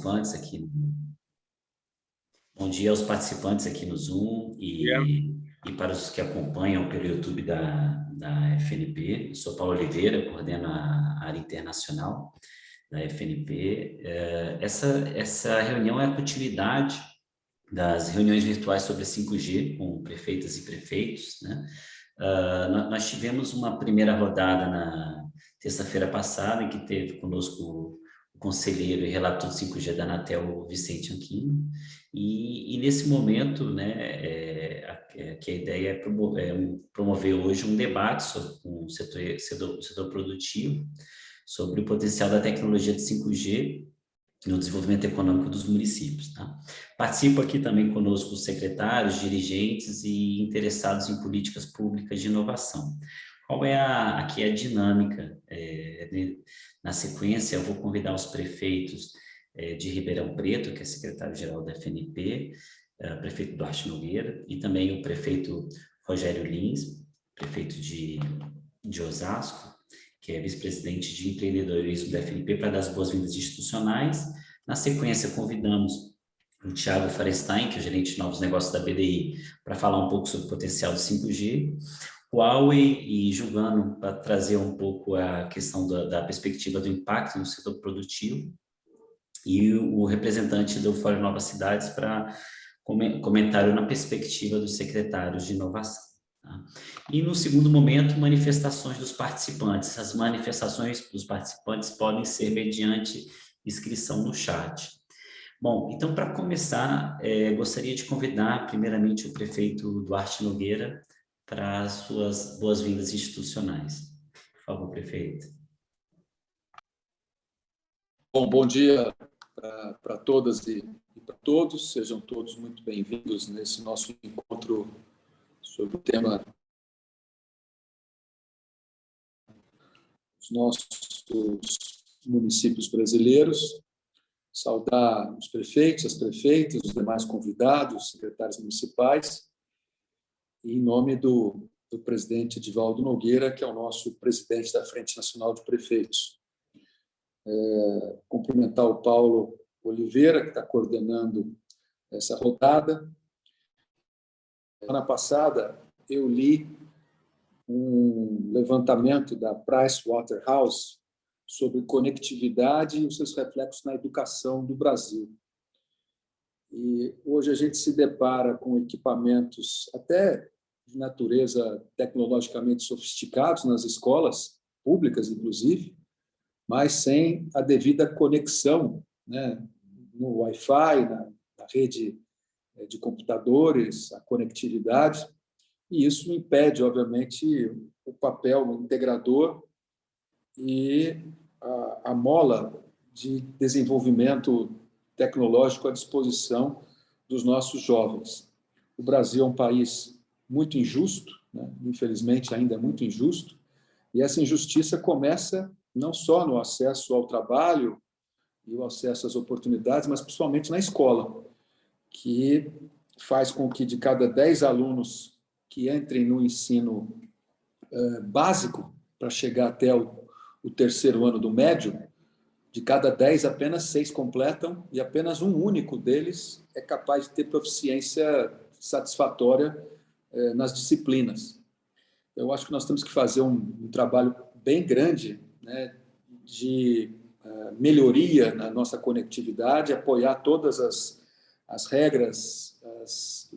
participantes aqui. Bom dia aos participantes aqui no Zoom e para os que acompanham pelo YouTube da FNP. Eu sou Paulo Oliveira, coordeno a área internacional da FNP. Essa reunião é a continuidade das reuniões virtuais sobre 5G com prefeitas e prefeitos, né? Nós tivemos uma primeira rodada na terça-feira passada, em que teve conosco o conselheiro e relator do 5G da Anatel, Vicente Anquino, e nesse momento, né, que a ideia é promover hoje um debate sobre o setor produtivo, sobre o potencial da tecnologia de 5G no desenvolvimento econômico dos municípios. Tá? Participam aqui também conosco os secretários, dirigentes e interessados em políticas públicas de inovação. Qual é aqui a dinâmica? Na sequência, eu vou convidar os prefeitos de Ribeirão Preto, que é secretário-geral da FNP, prefeito Duarte Nogueira, e também o prefeito Rogério Lins, prefeito de Osasco, que é vice-presidente de empreendedorismo da FNP, para dar as boas-vindas institucionais. Na sequência, convidamos o Thiago Farestein, que é o gerente de novos negócios da BDI, para falar um pouco sobre o potencial do 5G. Huawei e julgando para trazer um pouco a questão da perspectiva do impacto no setor produtivo, e o representante do Fórum Novas Cidades para comentário na perspectiva dos secretários de inovação. Tá? E no segundo momento, manifestações dos participantes. As manifestações dos participantes podem ser mediante inscrição no chat. Bom, então, para começar, gostaria de convidar primeiramente o prefeito Duarte Nogueira para as suas boas-vindas institucionais. Por favor, prefeito. Bom dia para todas e para todos. Sejam todos muito bem-vindos nesse nosso encontro sobre o tema dos nossos municípios brasileiros. Saudar os prefeitos, as prefeitas, os demais convidados, secretários municipais, e em nome do presidente Edivaldo Nogueira, que é o nosso presidente da Frente Nacional de Prefeitos. Cumprimentar o Paulo Oliveira, que está coordenando essa rodada. Semana passada, eu li um levantamento da Pricewaterhouse sobre conectividade e os seus reflexos na educação do Brasil. E hoje a gente se depara com equipamentos até de natureza tecnologicamente sofisticados nas escolas públicas, inclusive, mas sem a devida conexão, né, no Wi-Fi, na rede de computadores, a conectividade, e isso impede, obviamente, o papel integrador e a mola de desenvolvimento tecnológico à disposição dos nossos jovens. O Brasil é um país muito injusto, né? Infelizmente ainda é muito injusto, e essa injustiça começa não só no acesso ao trabalho e o acesso às oportunidades, mas principalmente na escola, que faz com que de cada 10 alunos que entrem no ensino básico para chegar até o terceiro ano do médio, de cada 10, apenas 6 completam e apenas um único deles é capaz de ter proficiência satisfatória nas disciplinas. Eu acho que nós temos que fazer um trabalho bem grande, né, de melhoria na nossa conectividade, apoiar todas as regras, as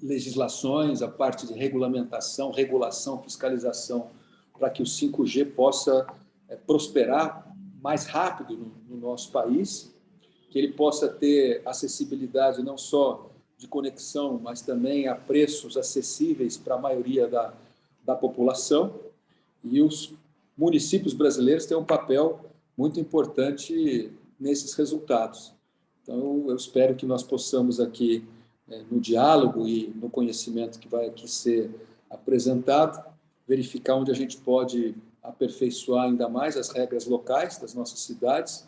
legislações, a parte de regulamentação, regulação, fiscalização, para que o 5G possa prosperar mais rápido no nosso país, que ele possa ter acessibilidade não só de conexão, mas também a preços acessíveis para a maioria da população. E os municípios brasileiros têm um papel muito importante nesses resultados. Então, eu espero que nós possamos aqui, no diálogo e no conhecimento que vai aqui ser apresentado, verificar onde a gente pode aperfeiçoar ainda mais as regras locais das nossas cidades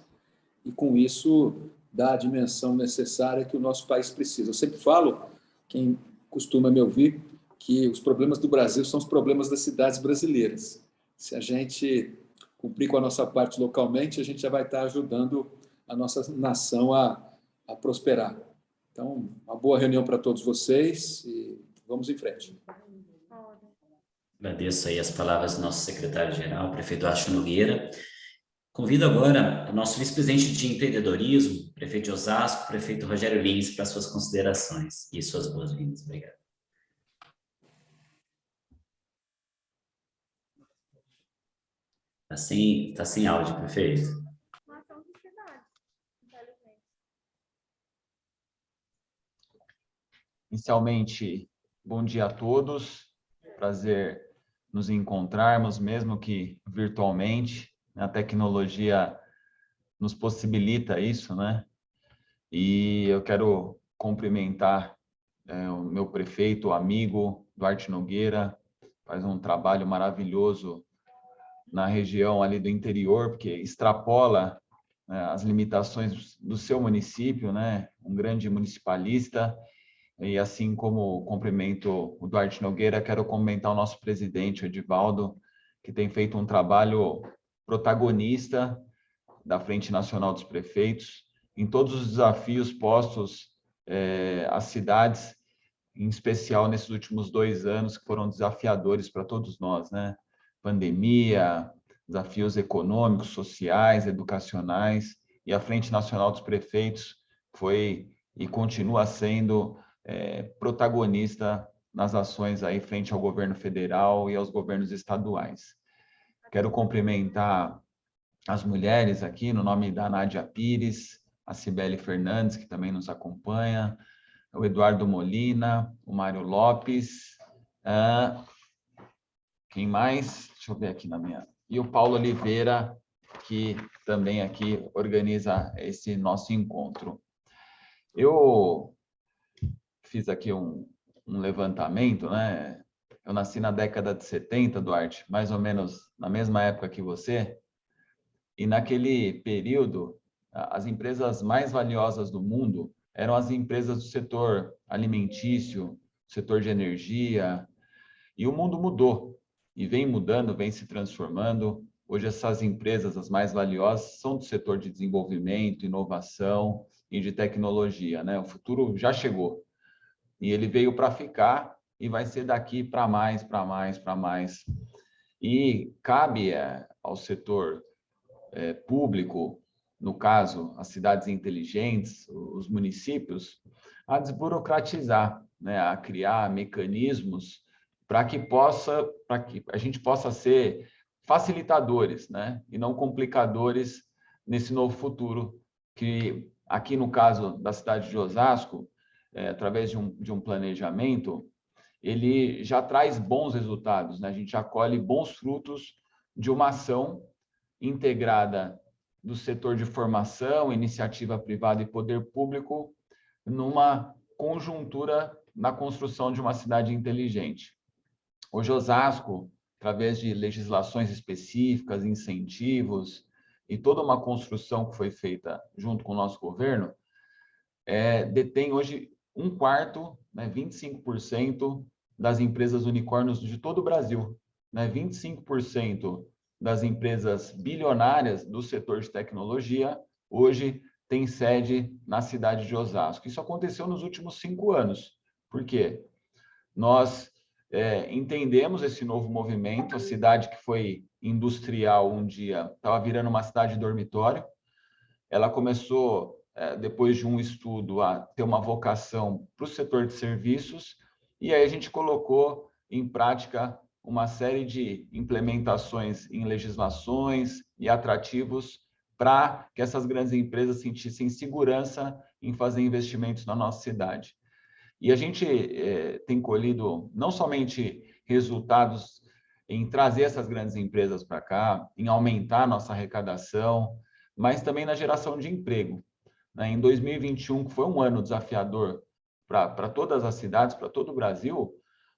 e, com isso, dar a dimensão necessária que o nosso país precisa. Eu sempre falo, quem costuma me ouvir, que os problemas do Brasil são os problemas das cidades brasileiras. Se a gente cumprir com a nossa parte localmente, a gente já vai estar ajudando a nossa nação a prosperar. Então, uma boa reunião para todos vocês e vamos em frente. Agradeço aí as palavras do nosso secretário-geral, prefeito Duarte Nogueira. Convido agora o nosso vice-presidente de empreendedorismo, prefeito de Osasco, prefeito Rogério Lins, para suas considerações e suas boas-vindas. Obrigado. Tá sem áudio, prefeito. Inicialmente, bom dia a todos. Prazer nos encontrarmos, mesmo que virtualmente. A tecnologia nos possibilita isso, né? E eu quero cumprimentar o meu prefeito, amigo, Duarte Nogueira, faz um trabalho maravilhoso na região ali do interior, porque extrapola as limitações do seu município, né? Um grande municipalista. E assim como cumprimento o Duarte Nogueira, quero cumprimentar o nosso presidente, o Edivaldo, que tem feito um trabalho protagonista da Frente Nacional dos Prefeitos, em todos os desafios postos às cidades, em especial nesses últimos 2 anos, que foram desafiadores para todos nós, né? Pandemia, desafios econômicos, sociais, educacionais, e a Frente Nacional dos Prefeitos foi e continua sendo protagonista nas ações aí frente ao governo federal e aos governos estaduais. Quero cumprimentar as mulheres aqui, no nome da Nádia Pires, a Cibele Fernandes, que também nos acompanha, o Eduardo Molina, o Mário Lopes, quem mais? Deixa eu ver aqui na minha... E o Paulo Oliveira, que também aqui organiza esse nosso encontro. Eu fiz aqui um levantamento, né? Eu nasci na década de 70, Duarte, mais ou menos na mesma época que você, e naquele período, as empresas mais valiosas do mundo eram as empresas do setor alimentício, setor de energia, e o mundo mudou, e vem mudando, vem se transformando. Hoje essas empresas, as mais valiosas, são do setor de desenvolvimento, inovação e de tecnologia, né? O futuro já chegou. E ele veio para ficar e vai ser daqui para mais, para mais, para mais. E cabe ao setor público, no caso, as cidades inteligentes, os municípios, a desburocratizar, né? A criar mecanismos para que a gente possa ser facilitadores, né? E não complicadores nesse novo futuro que, aqui no caso da cidade de Osasco, através de um planejamento, ele já traz bons resultados, né? A gente já colhe bons frutos de uma ação integrada do setor de formação, iniciativa privada e poder público, numa conjuntura na construção de uma cidade inteligente. Hoje, Osasco, através de legislações específicas, incentivos e toda uma construção que foi feita junto com o nosso governo, detém hoje 1/4, né, 25% das empresas unicórnios de todo o Brasil, né, 25% das empresas bilionárias do setor de tecnologia hoje tem sede na cidade de Osasco. Isso aconteceu nos últimos 5 anos. Por quê? Nós entendemos esse novo movimento. A cidade que foi industrial um dia estava virando uma cidade dormitório. Ela começou, depois de um estudo, a ter uma vocação para o setor de serviços, e aí a gente colocou em prática uma série de implementações em legislações e atrativos para que essas grandes empresas sentissem segurança em fazer investimentos na nossa cidade. E a gente tem colhido não somente resultados em trazer essas grandes empresas para cá, em aumentar a nossa arrecadação, mas também na geração de emprego. Em 2021, que foi um ano desafiador para todas as cidades, para todo o Brasil,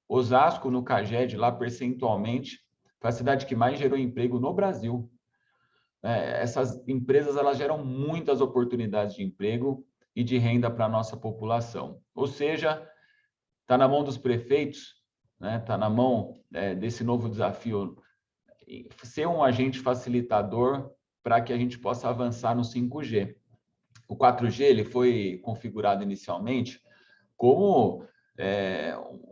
Osasco, no CAGED, lá percentualmente, foi a cidade que mais gerou emprego no Brasil. Essas empresas, elas geram muitas oportunidades de emprego e de renda para a nossa população. Ou seja, está na mão dos prefeitos, né? Está na mão desse novo desafio, ser um agente facilitador para que a gente possa avançar no 5G. o 4G ele foi configurado inicialmente como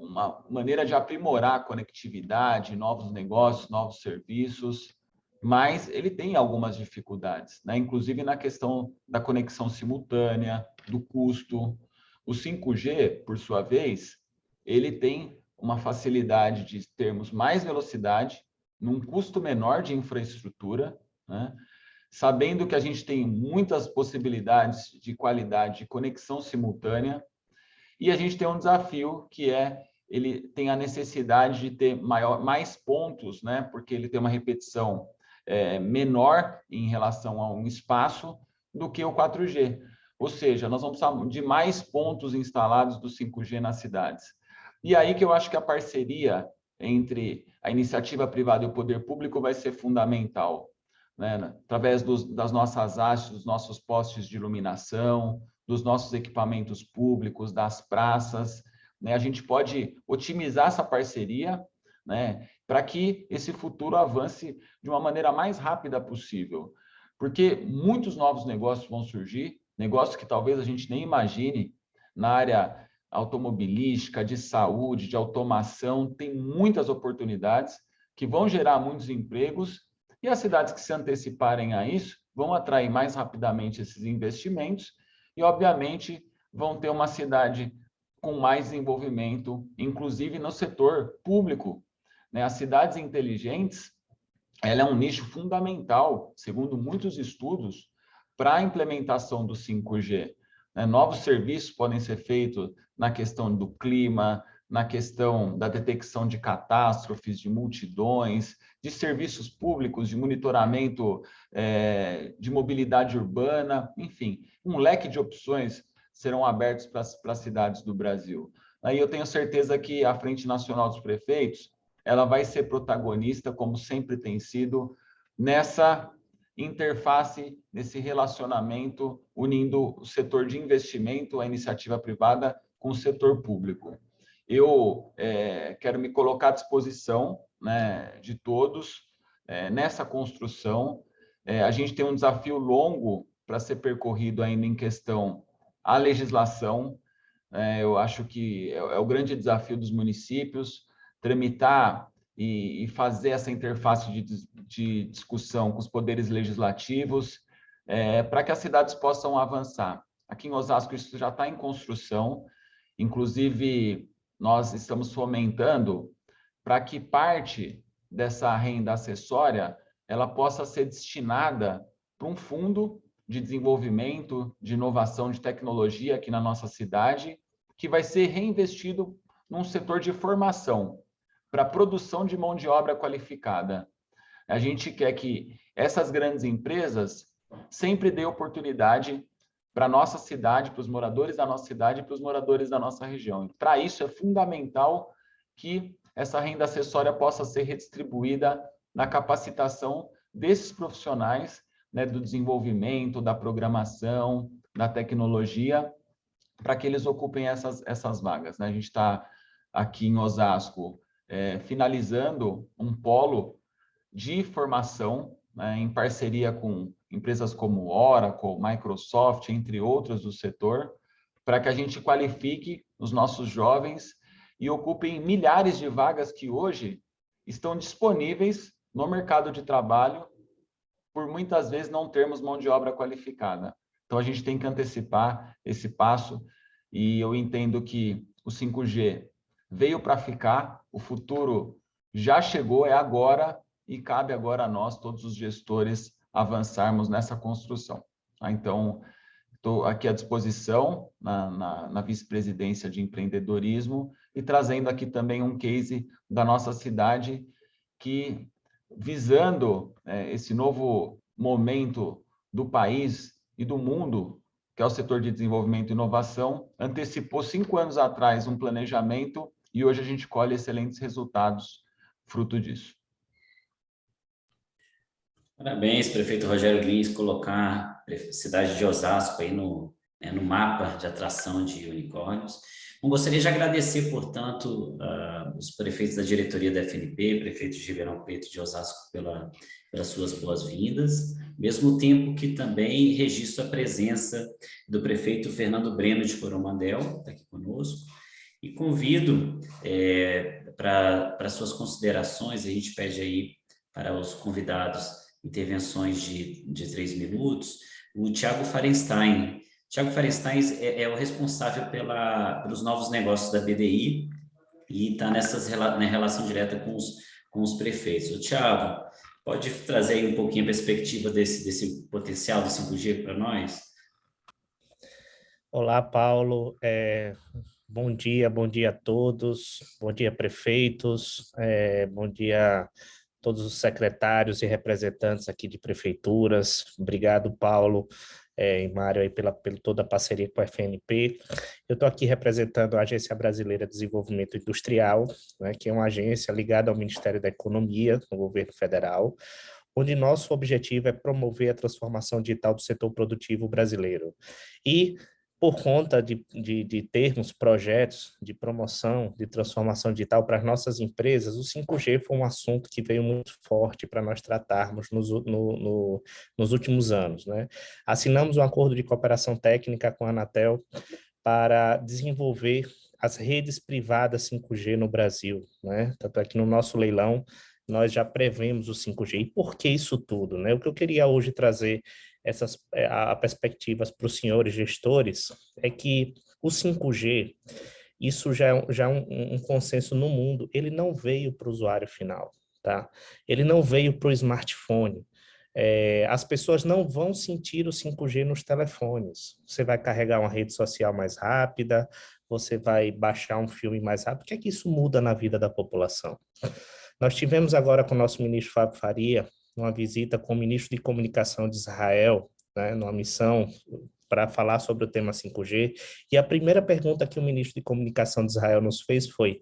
uma maneira de aprimorar a conectividade, novos negócios, novos serviços, mas ele tem algumas dificuldades, né? Inclusive na questão da conexão simultânea, do custo. O 5G, por sua vez, ele tem uma facilidade de termos mais velocidade, num custo menor de infraestrutura, né? Sabendo que a gente tem muitas possibilidades de qualidade de conexão simultânea, e a gente tem um desafio que ele tem a necessidade de ter mais pontos, né? Porque ele tem uma repetição menor em relação a um espaço do que o 4G. Ou seja, nós vamos precisar de mais pontos instalados do 5G nas cidades. E aí que eu acho que a parceria entre a iniciativa privada e o poder público vai ser fundamental, né? Através das nossas hastes, dos nossos postes de iluminação, dos nossos equipamentos públicos, das praças, né? A gente pode otimizar essa parceria, né? Para que esse futuro avance de uma maneira mais rápida possível. Porque muitos novos negócios vão surgir, negócios que talvez a gente nem imagine, na área automobilística, de saúde, de automação, tem muitas oportunidades que vão gerar muitos empregos, e as cidades que se anteciparem a isso vão atrair mais rapidamente esses investimentos e, obviamente, vão ter uma cidade com mais desenvolvimento, inclusive no setor público, né? As cidades inteligentes, ela é um nicho fundamental, segundo muitos estudos, para a implementação do 5G. Né? Novos serviços podem ser feitos na questão do clima, na questão da detecção de catástrofes, de multidões, de serviços públicos, de monitoramento de mobilidade urbana, enfim, um leque de opções serão abertos para as cidades do Brasil. Aí eu tenho certeza que a Frente Nacional dos Prefeitos, ela vai ser protagonista, como sempre tem sido, nessa interface, nesse relacionamento, unindo o setor de investimento, a iniciativa privada, com o setor público. Eu quero me colocar à disposição, né, de todos nessa construção. A gente tem um desafio longo para ser percorrido ainda em questão à legislação. Eu acho que é o grande desafio dos municípios, tramitar e fazer essa interface de discussão com os poderes legislativos, para que as cidades possam avançar. Aqui em Osasco isso já está em construção, inclusive nós estamos fomentando para que parte dessa renda acessória ela possa ser destinada para um fundo de desenvolvimento, de inovação, de tecnologia aqui na nossa cidade, que vai ser reinvestido num setor de formação, para a produção de mão de obra qualificada. A gente quer que essas grandes empresas sempre dê oportunidade para a nossa cidade, para os moradores da nossa cidade e para os moradores da nossa região. Para isso é fundamental que essa renda acessória possa ser redistribuída na capacitação desses profissionais, né, do desenvolvimento, da programação, da tecnologia, para que eles ocupem essas vagas, né? A gente está aqui em Osasco finalizando um polo de formação, né, em parceria com empresas como Oracle, Microsoft, entre outras do setor, para que a gente qualifique os nossos jovens e ocupem milhares de vagas que hoje estão disponíveis no mercado de trabalho, por muitas vezes não termos mão de obra qualificada. Então, a gente tem que antecipar esse passo e eu entendo que o 5G veio para ficar, o futuro já chegou, é agora, e cabe agora a nós, todos os gestores, avançarmos nessa construção. Então, estou aqui à disposição na vice-presidência de empreendedorismo e trazendo aqui também um case da nossa cidade que, visando esse novo momento do país e do mundo, que é o setor de desenvolvimento e inovação, antecipou 5 anos atrás um planejamento e hoje a gente colhe excelentes resultados fruto disso. Parabéns, prefeito Rogério Lins, colocar a cidade de Osasco aí no mapa de atração de unicórnios. Bom, gostaria de agradecer, portanto, os prefeitos da diretoria da FNP, prefeito de Ribeirão Preto de Osasco, pela pelas suas boas-vindas, mesmo tempo que também registro a presença do prefeito Fernando Breno de Coromandel, que está aqui conosco, e convido para suas considerações, a gente pede aí para os convidados intervenções de 3 minutos, o Tiago Farenstein. Tiago Farenstein é o responsável pelos novos negócios da BDI e está na relação direta com os prefeitos. O Tiago, pode trazer aí um pouquinho a perspectiva desse potencial do 5G para nós? Olá, Paulo. Bom dia a todos. Bom dia, prefeitos. Bom dia a todos os secretários e representantes aqui de prefeituras. Obrigado, Paulo e Mário, aí pela toda a parceria com a FNP. Eu estou aqui representando a Agência Brasileira de Desenvolvimento Industrial, né, que é uma agência ligada ao Ministério da Economia, no governo federal, onde nosso objetivo é promover a transformação digital do setor produtivo brasileiro. E por conta de termos projetos de promoção, de transformação digital para as nossas empresas, o 5G foi um assunto que veio muito forte para nós tratarmos nos últimos anos, né? Assinamos um acordo de cooperação técnica com a Anatel para desenvolver as redes privadas 5G no Brasil, né? Tanto é que no nosso leilão nós já prevemos o 5G. E por que isso tudo, né? O que eu queria hoje trazer a perspectivas para os senhores gestores é que o 5G, isso já é um consenso no mundo, ele não veio para o usuário final, tá? Ele não veio para o smartphone. As pessoas não vão sentir o 5G nos telefones. Você vai carregar uma rede social mais rápida, você vai baixar um filme mais rápido. O que é que isso muda na vida da população? Nós tivemos agora com o nosso ministro Fábio Faria uma visita com o ministro de Comunicação de Israel, né, numa missão para falar sobre o tema 5G, e a primeira pergunta que o ministro de Comunicação de Israel nos fez foi: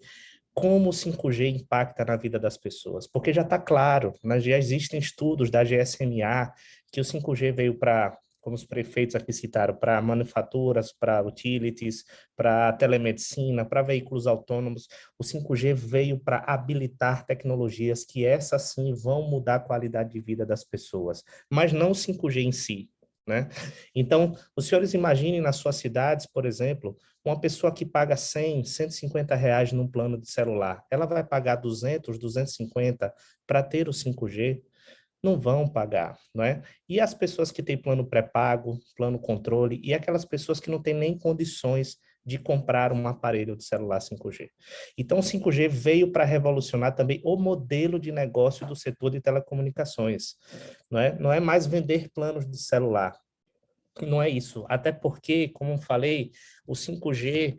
como o 5G impacta na vida das pessoas? Porque já está claro, né, já existem estudos da GSMA que o 5G veio para, como os prefeitos aqui citaram, para manufaturas, para utilities, para telemedicina, para veículos autônomos. O 5G veio para habilitar tecnologias que essas sim vão mudar a qualidade de vida das pessoas, mas não o 5G em si, né? Então, os senhores imaginem nas suas cidades, por exemplo, uma pessoa que paga 100, 150 reais num plano de celular, ela vai pagar 200, 250 para ter o 5G? Não vão pagar, não é? E as pessoas que têm plano pré-pago, plano controle, e aquelas pessoas que não têm nem condições de comprar um aparelho de celular 5G. Então, o 5G veio para revolucionar também o modelo de negócio do setor de telecomunicações, não é? Não é mais vender planos de celular, não é isso. Até porque, como eu falei, o 5G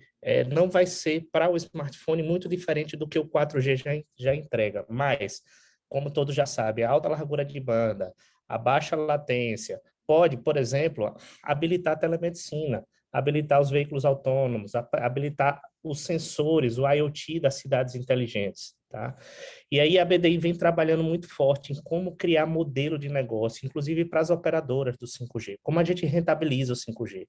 não vai ser para o smartphone muito diferente do que o 4G já entrega, mas como todos já sabem, a alta largura de banda, a baixa latência, pode, por exemplo, habilitar a telemedicina, habilitar os veículos autônomos, habilitar os sensores, o IoT das cidades inteligentes, tá? E aí a BDI vem trabalhando muito forte em como criar modelo de negócio, inclusive para as operadoras do 5G. Como a gente rentabiliza o 5G?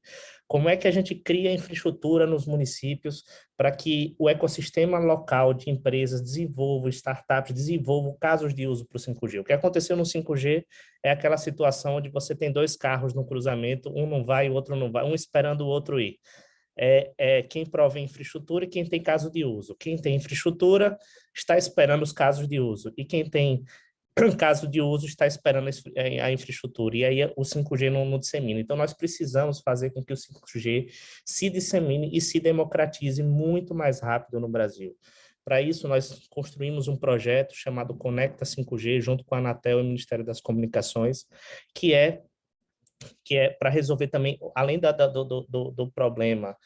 Como é que a gente cria infraestrutura nos municípios para que o ecossistema local de empresas desenvolvam, startups desenvolvam casos de uso para o 5G? O que aconteceu no 5G é aquela situação onde você tem dois carros no cruzamento, um não vai, o outro não vai, um esperando o outro ir. Quem prova infraestrutura e quem tem caso de uso. Quem tem infraestrutura está esperando os casos de uso, e quem tem caso de uso está esperando a infraestrutura, e aí o 5G não dissemina. Então, nós precisamos fazer com que o 5G se dissemine e se democratize muito mais rápido no Brasil. Para isso, nós construímos um projeto chamado Conecta 5G, junto com a Anatel e o Ministério das Comunicações, que é para resolver também, além do problema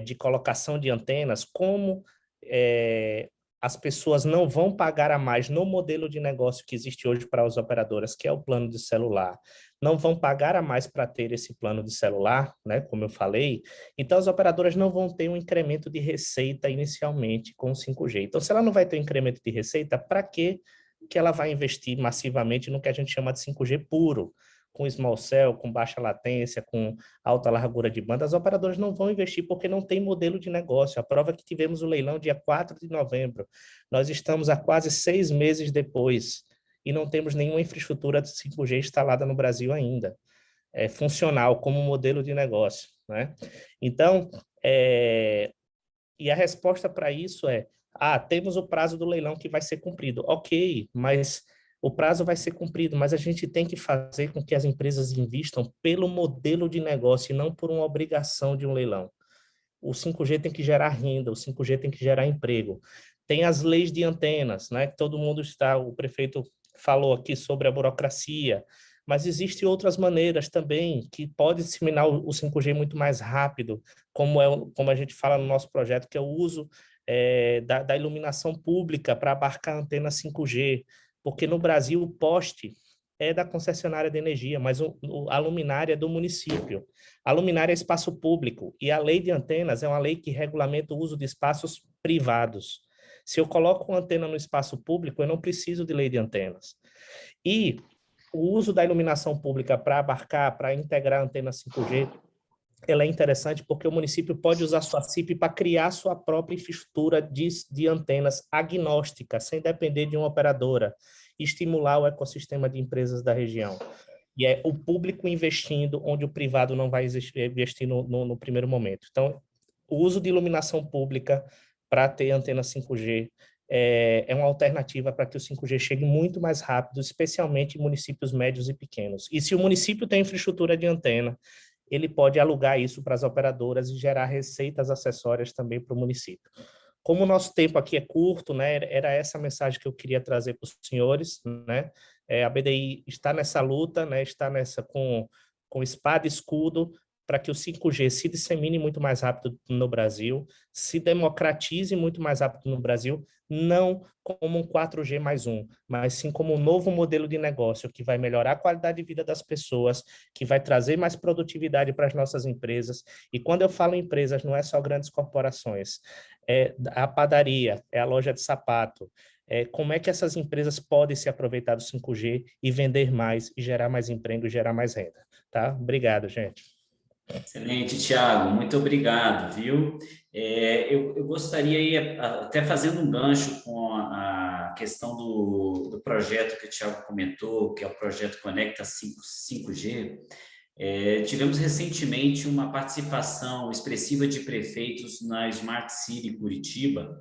de colocação de antenas, como as pessoas não vão pagar a mais no modelo de negócio que existe hoje para as operadoras, que é o plano de celular, não vão pagar a mais para ter esse plano de celular, né, como eu falei, então as operadoras não vão ter um incremento de receita inicialmente com o 5G. Então, se ela não vai ter um incremento de receita, para que ela vai investir massivamente no que a gente chama de 5G puro? Com small cell, com baixa latência, com alta largura de banda, as operadoras não vão investir porque não tem modelo de negócio. A prova é que tivemos o leilão dia 4 de novembro. Nós estamos há quase 6 meses depois e não temos nenhuma infraestrutura de 5G instalada no Brasil ainda, funcional como modelo de negócio, né? Então, e a resposta para isso é, temos o prazo do leilão que vai ser cumprido. Ok, mas o prazo vai ser cumprido, mas a gente tem que fazer com que as empresas invistam pelo modelo de negócio e não por uma obrigação de um leilão. O 5G tem que gerar renda, o 5G tem que gerar emprego. Tem as leis de antenas, né? Que todo mundo o prefeito falou aqui sobre a burocracia, mas existem outras maneiras também que pode disseminar o 5G muito mais rápido, como a gente fala no nosso projeto, que é o uso da iluminação pública para abarcar a antena 5G, porque no Brasil o poste é da concessionária de energia, mas a luminária é do município. A luminária é espaço público e a lei de antenas é uma lei que regulamenta o uso de espaços privados. Se eu coloco uma antena no espaço público, eu não preciso de lei de antenas. E o uso da iluminação pública para abarcar, para integrar a antena 5G, ela é interessante porque o município pode usar sua CIP para criar sua própria infraestrutura de antenas agnóstica, sem depender de uma operadora, e estimular o ecossistema de empresas da região. E é o público investindo onde o privado não vai investir no primeiro momento. Então, o uso de iluminação pública para ter antena 5G é uma alternativa para que o 5G chegue muito mais rápido, especialmente em municípios médios e pequenos. E se o município tem infraestrutura de antena, ele pode alugar isso para as operadoras e gerar receitas acessórias também para o município. Como o nosso tempo aqui é curto, né, era essa a mensagem que eu queria trazer para os senhores, né? A BDI está nessa luta, né, está nessa com espada e escudo para que o 5G se dissemine muito mais rápido no Brasil, se democratize muito mais rápido no Brasil, não como um 4G mais um, mas sim como um novo modelo de negócio que vai melhorar a qualidade de vida das pessoas, que vai trazer mais produtividade para as nossas empresas. E quando eu falo empresas, não é só grandes corporações, é a padaria, é a loja de sapato, como é que essas empresas podem se aproveitar do 5G e vender mais, e gerar mais emprego e gerar mais renda, tá? Obrigado, gente. Excelente, Thiago, muito obrigado, viu? Eu gostaria aí, até fazendo um gancho com a questão do projeto que o Thiago comentou, que é o projeto Conecta 5G. Tivemos recentemente uma participação expressiva de prefeitos na Smart City Curitiba,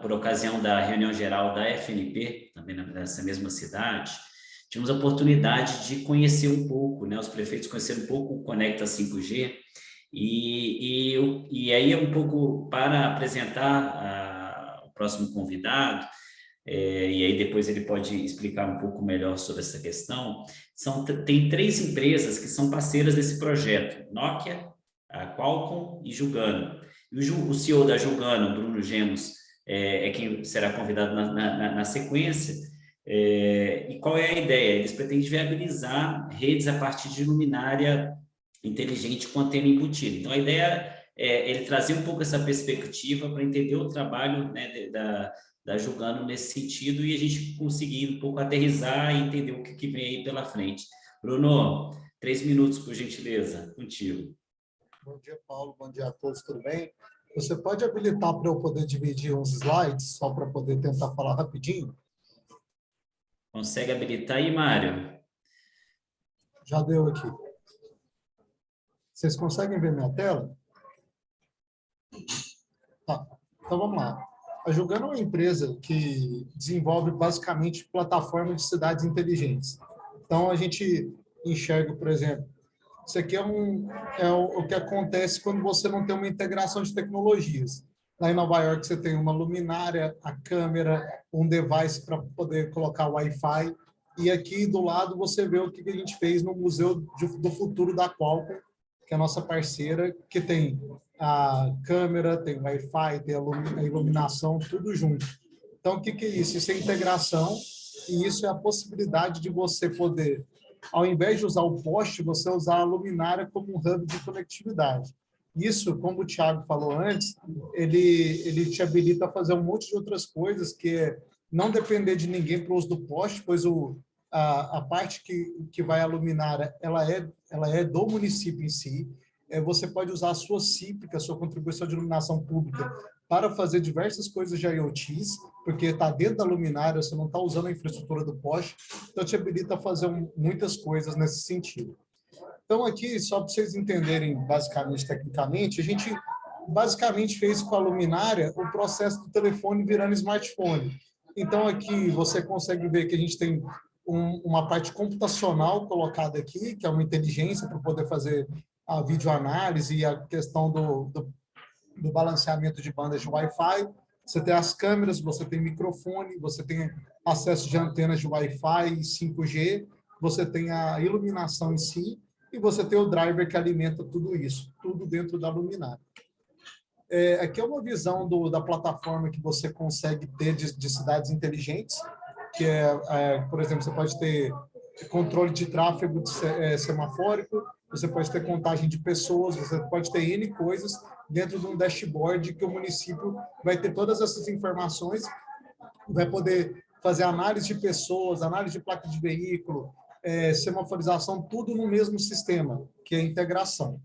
por ocasião da reunião geral da FNP, também nessa mesma cidade. Tivemos a oportunidade de conhecer um pouco, né, os prefeitos conheceram um pouco o Conecta 5G, e aí é um pouco para apresentar o próximo convidado, e aí depois ele pode explicar um pouco melhor sobre essa questão. Tem 3 empresas que são parceiras desse projeto, Nokia, a Qualcomm e Julgano. E o CEO da Julgano, Bruno Gemos, é quem será convidado na sequência. E qual é a ideia? Eles pretendem viabilizar redes a partir de luminária inteligente com antena embutida. Então, a ideia é ele trazer um pouco essa perspectiva para entender o trabalho, né, da Julgano nesse sentido e a gente conseguir um pouco aterrissar e entender o que vem aí pela frente. Bruno, 3 minutos, por gentileza, contigo. Bom dia, Paulo. Bom dia a todos, tudo bem? Você pode habilitar para eu poder dividir uns slides, só para poder tentar falar rapidinho? Consegue habilitar aí, Mário? Já deu aqui. Vocês conseguem ver minha tela? Tá, então vamos lá. A Julgano é uma empresa que desenvolve basicamente plataformas de cidades inteligentes. Então, a gente enxerga, por exemplo, isso aqui é o que acontece quando você não tem uma integração de tecnologias. Lá em Nova York, você tem uma luminária, a câmera, um device para poder colocar Wi-Fi. E aqui do lado você vê o que a gente fez no Museu do Futuro da Qualcomm, que é a nossa parceira, que tem a câmera, tem o Wi-Fi, tem a iluminação, tudo junto. Então, o que é isso? Isso é integração e isso é a possibilidade de você poder, ao invés de usar o poste, você usar a luminária como um hub de conectividade. Isso, como o Thiago falou antes, ele te habilita a fazer um monte de outras coisas, que é não depender de ninguém para o uso do poste, pois a parte que vai a luminária, ela é do município em si, você pode usar a sua CIP, que é a sua contribuição de iluminação pública, para fazer diversas coisas de IoTs, porque está dentro da luminária, você não está usando a infraestrutura do poste, então te habilita a fazer muitas coisas nesse sentido. Então, aqui, só para vocês entenderem basicamente, tecnicamente, a gente basicamente fez com a luminária o processo do telefone virando smartphone. Então, aqui você consegue ver que a gente tem uma parte computacional colocada aqui, que é uma inteligência para poder fazer a videoanálise e a questão do balanceamento de bandas de Wi-Fi. Você tem as câmeras, você tem microfone, você tem acesso de antenas de Wi-Fi e 5G, você tem a iluminação em si, e você tem o driver que alimenta tudo isso, tudo dentro da luminária. Aqui é uma visão da plataforma que você consegue ter de cidades inteligentes, que por exemplo, você pode ter controle de tráfego semafórico, você pode ter contagem de pessoas, você pode ter N coisas dentro de um dashboard que o município vai ter todas essas informações, vai poder fazer análise de pessoas, análise de placa de veículo, semaforização, tudo no mesmo sistema, que é a integração.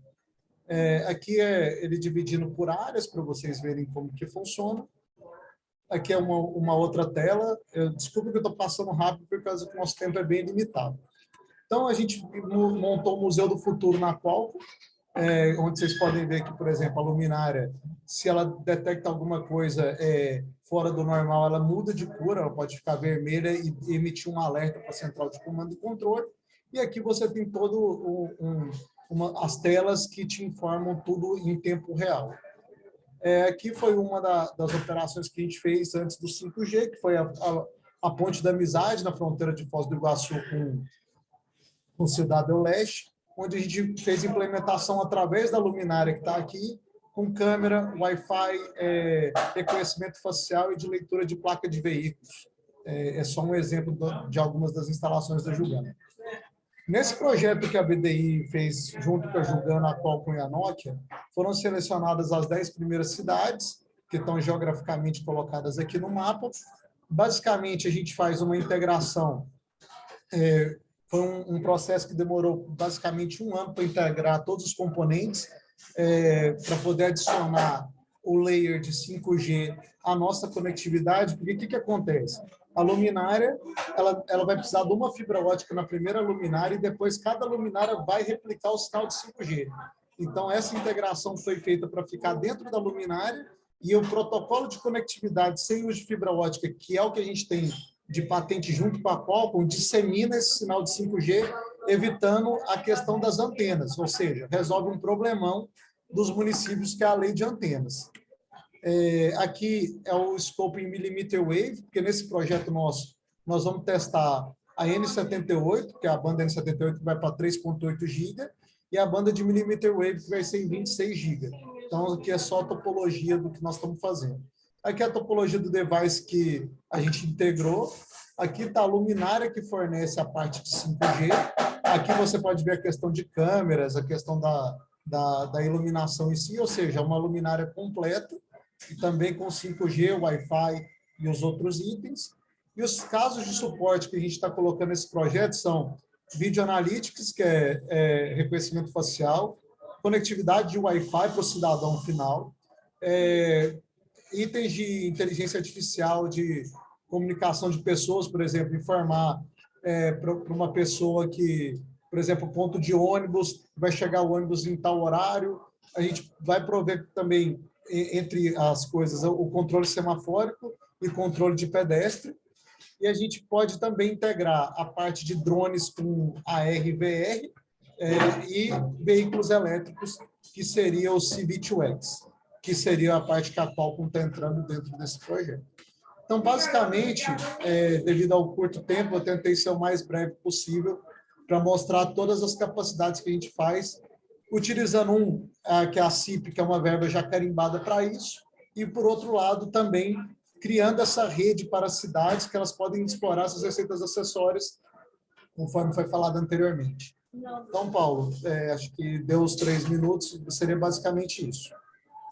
Aqui ele dividindo por áreas, para vocês verem como que funciona. Aqui é uma outra tela. Desculpa que eu estou passando rápido, por causa que o nosso tempo é bem limitado. Então, a gente montou o Museu do Futuro na Qualcomm, onde vocês podem ver que, por exemplo, a luminária, se ela detecta alguma coisa fora do normal, ela muda de cor, ela pode ficar vermelha e emitir um alerta para a central de comando e controle. E aqui você tem todo as telas que te informam tudo em tempo real. Aqui foi uma das operações que a gente fez antes do 5G, que foi a Ponte da Amizade, na fronteira de Foz do Iguaçu com Cidade do Leste, onde a gente fez implementação através da luminária que está aqui, com câmera, Wi-Fi, reconhecimento facial e de leitura de placa de veículos. É só um exemplo de algumas das instalações da Julgana. Nesse projeto que a BDI fez junto com a Julgana, a Qualcomm e a Nokia, foram selecionadas as 10 primeiras cidades, que estão geograficamente colocadas aqui no mapa. Basicamente, a gente faz uma integração. Foi um processo que demorou basicamente 1 ano para integrar todos os componentes, para poder adicionar o layer de 5G à nossa conectividade, porque o que acontece? A luminária, ela vai precisar de uma fibra ótica na primeira luminária e depois cada luminária vai replicar o sinal de 5G. Então, essa integração foi feita para ficar dentro da luminária e o protocolo de conectividade sem uso de fibra ótica, que é o que a gente tem de patente junto com a Qualcomm, dissemina esse sinal de 5G, evitando a questão das antenas, ou seja, resolve um problemão dos municípios, que é a lei de antenas. Aqui é o scope em millimeter wave, porque nesse projeto nosso, nós vamos testar a N78, que é a banda N78 que vai para 3.8 GB, e a banda de millimeter wave que vai ser em 26 GB. Então, aqui é só a topologia do que nós estamos fazendo. Aqui é a topologia do device que a gente integrou. Aqui está a luminária que fornece a parte de 5G. Aqui você pode ver a questão de câmeras, a questão da iluminação em si, ou seja, uma luminária completa, e também com 5G, Wi-Fi e os outros itens. E os casos de suporte que a gente está colocando nesse projeto são Video Analytics, que é reconhecimento facial, conectividade de Wi-Fi para o cidadão final, itens de inteligência artificial, de comunicação de pessoas, por exemplo, informar para uma pessoa que, por exemplo, ponto de ônibus, vai chegar o ônibus em tal horário. A gente vai prover também, entre as coisas, o controle semafórico e controle de pedestre. E a gente pode também integrar a parte de drones com AR e VR e veículos elétricos, que seria o CV2X, que seria a parte que a Qualcomm está entrando dentro desse projeto. Então, basicamente, devido ao curto tempo, eu tentei ser o mais breve possível para mostrar todas as capacidades que a gente faz, utilizando que é a CIP, que é uma verba já carimbada para isso, e, por outro lado, também criando essa rede para as cidades, que elas podem explorar essas receitas acessórias, conforme foi falado anteriormente. Então, Paulo, acho que deu os 3 minutos, seria basicamente isso.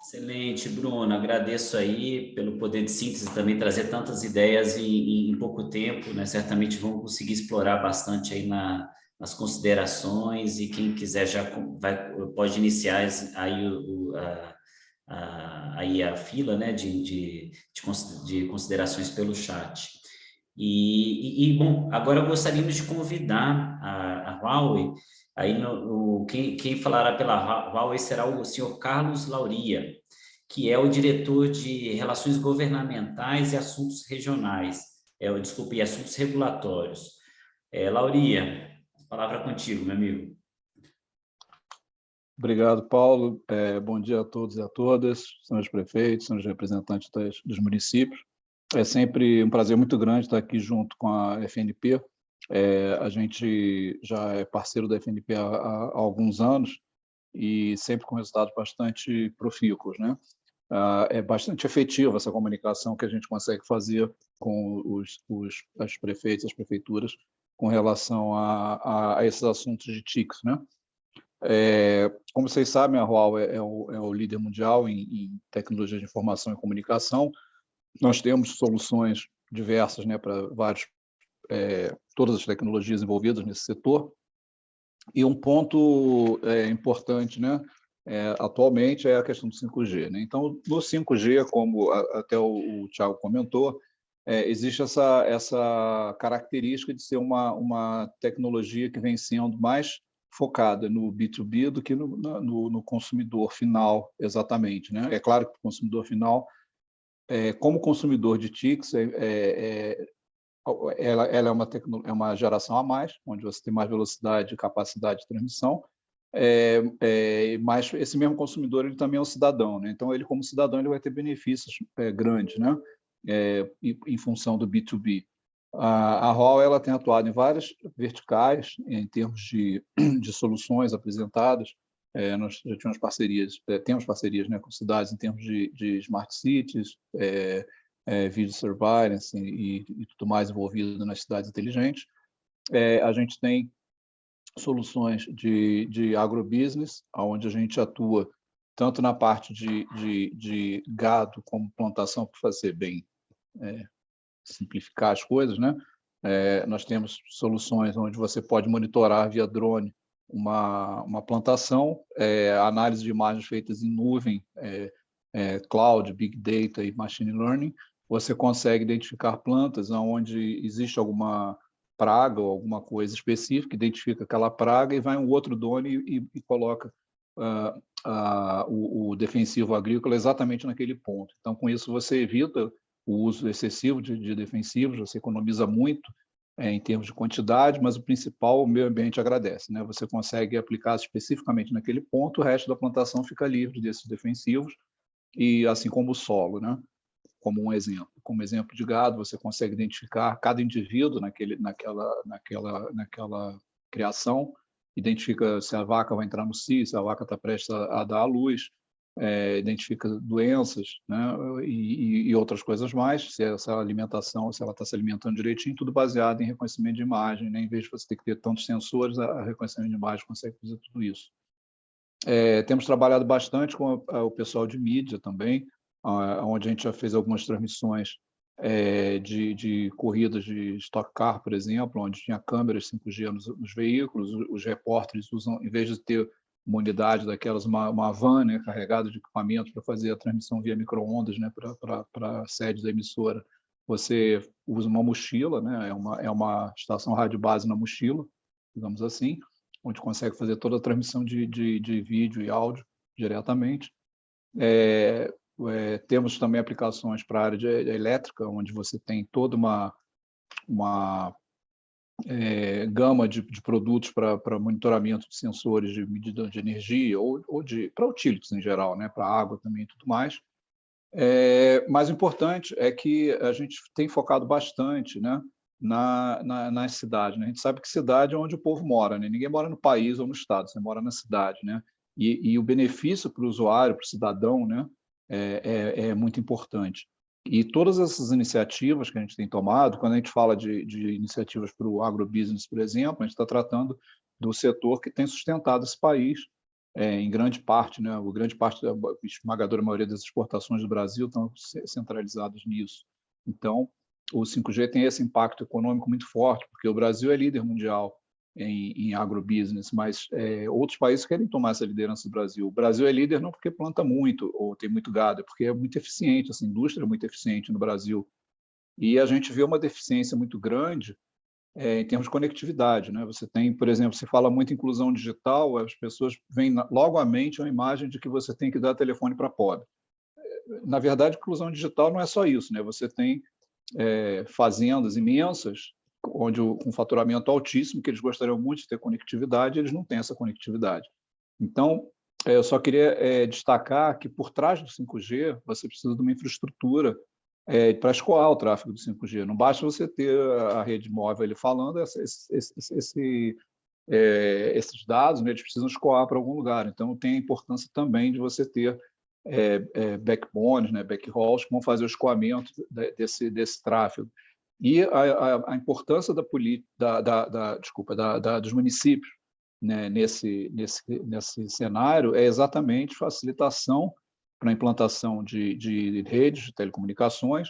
Excelente, Bruno. Agradeço aí pelo poder de síntese, também trazer tantas ideias em pouco tempo, né? Certamente vamos conseguir explorar bastante aí as considerações e quem quiser já pode iniciar aí aí a fila, né, de considerações pelo chat. Bom, agora gostaríamos de convidar a Huawei, aí quem falará pela Huawei será o senhor Carlos Lauria, que é o diretor de Relações Governamentais e Assuntos Regionais, desculpe, e Assuntos Regulatórios. Lauria, a palavra é contigo, meu amigo. Obrigado, Paulo. Bom dia a todos e a todas, senhores prefeitos, senhores representantes dos municípios. É sempre um prazer muito grande estar aqui junto com a FNP. A gente já é parceiro da FNP há alguns anos e sempre com resultados bastante profícuos, né? É bastante efetiva essa comunicação que a gente consegue fazer com os prefeitos, as prefeituras, com relação a esses assuntos de TICs, né? Como vocês sabem, a Huawei é o líder mundial em tecnologia de informação e comunicação. Nós temos soluções diversas, né, para todas as tecnologias envolvidas nesse setor. E um ponto importante, né, atualmente, é a questão do 5G. Né? Então, no 5G, como até o Thiago comentou, existe essa característica de ser uma tecnologia que vem sendo mais focada no B2B do que no consumidor final, exatamente. Né? É claro que o consumidor final, como consumidor de TICs, ela é uma geração a mais, onde você tem mais velocidade e capacidade de transmissão, mas esse mesmo consumidor ele também é um cidadão. Né? Então, ele como cidadão ele vai ter benefícios grandes, né? Em função do B2B. A Huawei ela tem atuado em várias verticais, em termos de soluções apresentadas. Nós já temos parcerias, né, com cidades em termos de smart cities, video surveillance e tudo mais envolvido nas cidades inteligentes. A gente tem soluções de agrobusiness, onde a gente atua tanto na parte de gado como plantação, para fazer bem, simplificar as coisas, né? Nós temos soluções onde você pode monitorar via drone uma plantação, análise de imagens feitas em nuvem, cloud, big data e machine learning. Você consegue identificar plantas onde existe alguma praga ou alguma coisa específica, identifica aquela praga e vai um outro drone e coloca o defensivo agrícola exatamente naquele ponto. Então, com isso, você evita o uso excessivo de defensivos, você economiza muito em termos de quantidade, mas o principal, o meio ambiente agradece. Né? Você consegue aplicar especificamente naquele ponto, o resto da plantação fica livre desses defensivos, e assim como o solo, né? Como exemplo de gado, você consegue identificar cada indivíduo naquela criação, identifica se a vaca vai entrar no cio, se a vaca está prestes a dar à luz, identifica doenças, né, e outras coisas mais, se essa alimentação, se ela está se alimentando direitinho, tudo baseado em reconhecimento de imagem, né? Em vez de você ter que ter tantos sensores, a reconhecimento de imagem consegue fazer tudo isso. Temos trabalhado bastante com o pessoal de mídia também, onde a gente já fez algumas transmissões de corridas de Stock Car, por exemplo, onde tinha câmeras 5G nos veículos, os repórteres usam, em vez de ter uma unidade daquelas, uma van, né, carregada de equipamento para fazer a transmissão via micro-ondas, né, para a sede da emissora, você usa uma mochila, né, é uma estação rádio base na mochila, digamos assim, onde consegue fazer toda a transmissão de vídeo e áudio diretamente. Temos também aplicações para a área de elétrica, onde você tem toda uma gama de produtos para monitoramento de sensores de medida de energia ou para utilities em geral, né, para água também e tudo mais. Mais importante é que a gente tem focado bastante, né, nas cidades. Né? A gente sabe que cidade é onde o povo mora, né? Ninguém mora no país ou no estado, você mora na cidade. Né? E o benefício para o usuário, para o cidadão, né, é muito importante. E todas essas iniciativas que a gente tem tomado, quando a gente fala de iniciativas para o agrobusiness, por exemplo, a gente está tratando do setor que tem sustentado esse país, em grande parte, né? A esmagadora maioria das exportações do Brasil estão centralizadas nisso. Então, o 5G tem esse impacto econômico muito forte, porque o Brasil é líder mundial em agrobusiness, mas outros países querem tomar essa liderança do Brasil. O Brasil é líder não porque planta muito ou tem muito gado, é porque é muito eficiente, essa indústria é muito eficiente no Brasil. E a gente vê uma deficiência muito grande em termos de conectividade, né? Você tem, por exemplo, se fala muito em inclusão digital, as pessoas veem logo à mente uma imagem de que você tem que dar telefone para pobre. Na verdade, inclusão digital não é só isso, né? Você tem fazendas imensas, onde com faturamento altíssimo, que eles gostariam muito de ter conectividade, eles não têm essa conectividade. Então, eu só queria destacar que por trás do 5G, você precisa de uma infraestrutura para escoar o tráfego do 5G. Não basta você ter a rede móvel ali falando, esses dados, né, eles precisam escoar para algum lugar. Então, tem a importância também de você ter backbones, né, backhauls, que vão fazer o escoamento desse tráfego. E a importância dos municípios, né, nesse cenário é exatamente facilitação para a implantação de redes de telecomunicações,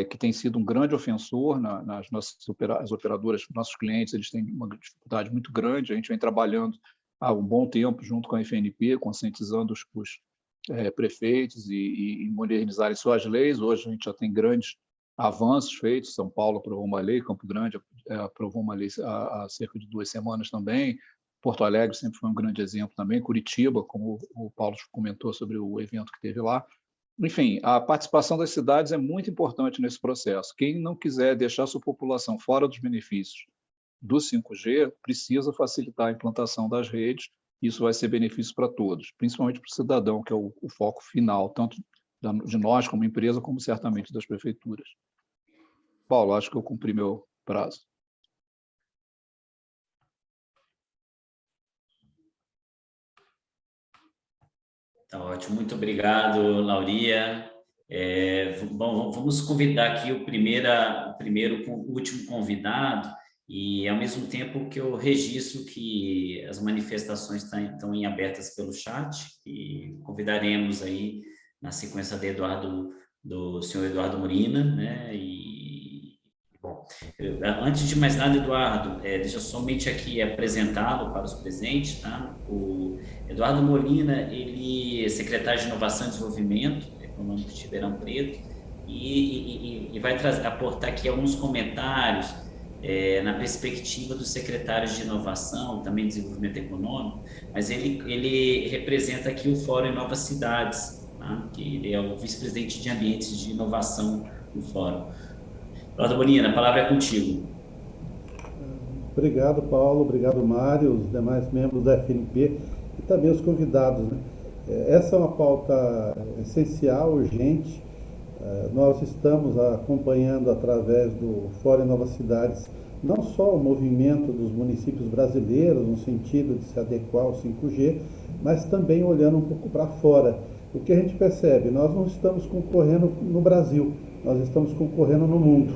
que tem sido um grande ofensor nas nossas as operadoras, nossos clientes, eles têm uma dificuldade muito grande. A gente vem trabalhando há um bom tempo junto com a FNP, conscientizando os prefeitos e modernizarem suas leis. Hoje a gente já tem grandes avanços feitos. São Paulo aprovou uma lei, Campo Grande aprovou uma lei há cerca de 2 semanas também. Porto Alegre sempre foi um grande exemplo também. Curitiba, como o Paulo comentou sobre o evento que teve lá. Enfim, a participação das cidades é muito importante nesse processo. Quem não quiser deixar sua população fora dos benefícios do 5G precisa facilitar a implantação das redes. Isso vai ser benefício para todos, principalmente para o cidadão, que é o foco final, tanto de nós como empresa, como certamente das prefeituras. Paulo, acho que eu cumpri meu prazo. Tá ótimo, muito obrigado, Lauria. Bom, vamos convidar aqui o último convidado, e ao mesmo tempo que eu registro que as manifestações estão em abertas pelo chat, e convidaremos aí na sequência do senhor Eduardo Murina, né? Bom, antes de mais nada, Eduardo, deixa eu somente aqui apresentá-lo para os presentes, tá? O Eduardo Molina, ele é secretário de Inovação e Desenvolvimento Econômico de Ribeirão Preto, e vai aportar aqui alguns comentários na perspectiva dos secretários de Inovação, também Desenvolvimento Econômico, mas ele representa aqui o Fórum Novas Cidades, tá? Que ele é o vice-presidente de Ambientes de Inovação do Fórum. Eduardo Molina, a palavra é contigo. Obrigado, Paulo. Obrigado, Mário, os demais membros da FNP e também os convidados, né? Essa é uma pauta essencial, urgente. Nós estamos acompanhando através do Fórum Novas Cidades não só o movimento dos municípios brasileiros no sentido de se adequar ao 5G, mas também olhando um pouco para fora. O que a gente percebe? Nós não estamos concorrendo no Brasil, nós estamos concorrendo no mundo.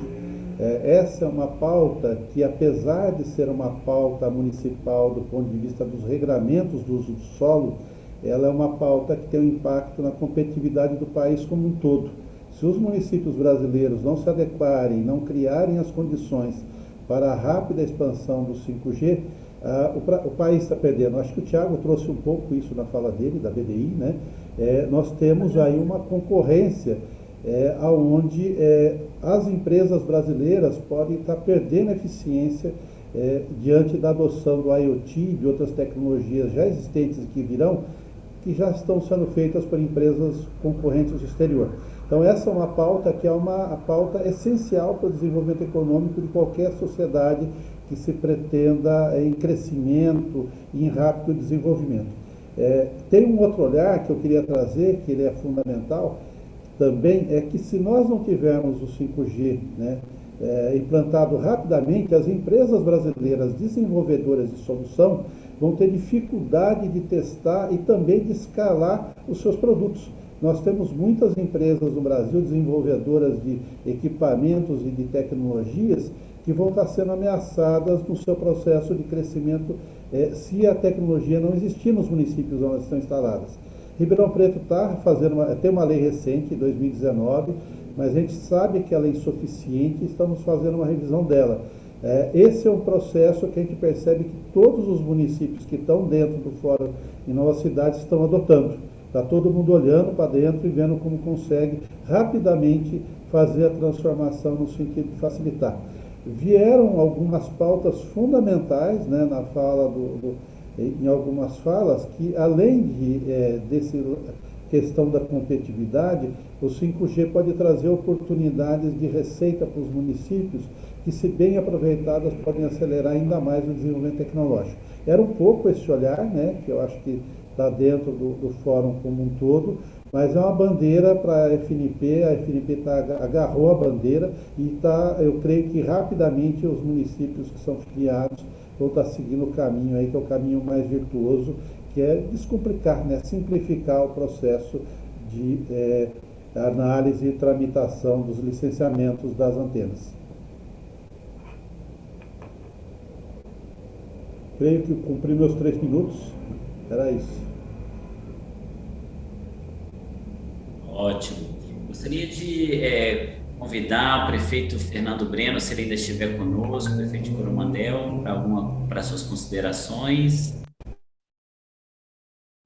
Essa é uma pauta que, apesar de ser uma pauta municipal do ponto de vista dos regramentos do uso do solo, ela é uma pauta que tem um impacto na competitividade do país como um todo. Se os municípios brasileiros não se adequarem, não criarem as condições para a rápida expansão do 5G, o país está perdendo. Acho que o Thiago trouxe um pouco isso na fala dele, da BDI, né? Nós temos aí uma concorrência onde as empresas brasileiras podem estar perdendo eficiência diante da adoção do IoT e de outras tecnologias já existentes e que virão, que já estão sendo feitas por empresas concorrentes do exterior. Então, essa é uma pauta que é uma pauta essencial para o desenvolvimento econômico de qualquer sociedade que se pretenda em crescimento e em rápido desenvolvimento. Tem um outro olhar que eu queria trazer, que ele é fundamental também, é que se nós não tivermos o 5G, né, implantado rapidamente, as empresas brasileiras desenvolvedoras de solução vão ter dificuldade de testar e também de escalar os seus produtos. Nós temos muitas empresas no Brasil desenvolvedoras de equipamentos e de tecnologias que vão estar sendo ameaçadas no seu processo de crescimento se a tecnologia não existir nos municípios onde elas estão instaladas. Ribeirão Preto tem uma lei recente, 2019, mas a gente sabe que ela é insuficiente e estamos fazendo uma revisão dela. Esse é um processo que a gente percebe que todos os municípios que estão dentro do Fórum Inova Cidades estão adotando. Está todo mundo olhando para dentro e vendo como consegue rapidamente fazer a transformação no sentido de facilitar. Vieram algumas pautas fundamentais, né, na fala em algumas falas, que além desse questão da competitividade, o 5G pode trazer oportunidades de receita para os municípios que, se bem aproveitadas, podem acelerar ainda mais o desenvolvimento tecnológico. Era um pouco esse olhar, né, que eu acho que está dentro do fórum como um todo, mas é uma bandeira para a FNP agarrou a bandeira e eu creio que rapidamente os municípios que são filiados vão estar seguindo o caminho aí, que é o caminho mais virtuoso, que é descomplicar, né, simplificar o processo de análise e tramitação dos licenciamentos das antenas. Creio que cumpri meus 3 minutos. Era isso. Ótimo. Gostaria de convidar o prefeito Fernando Breno, se ele ainda estiver conosco, prefeito de Coromandel, para suas considerações.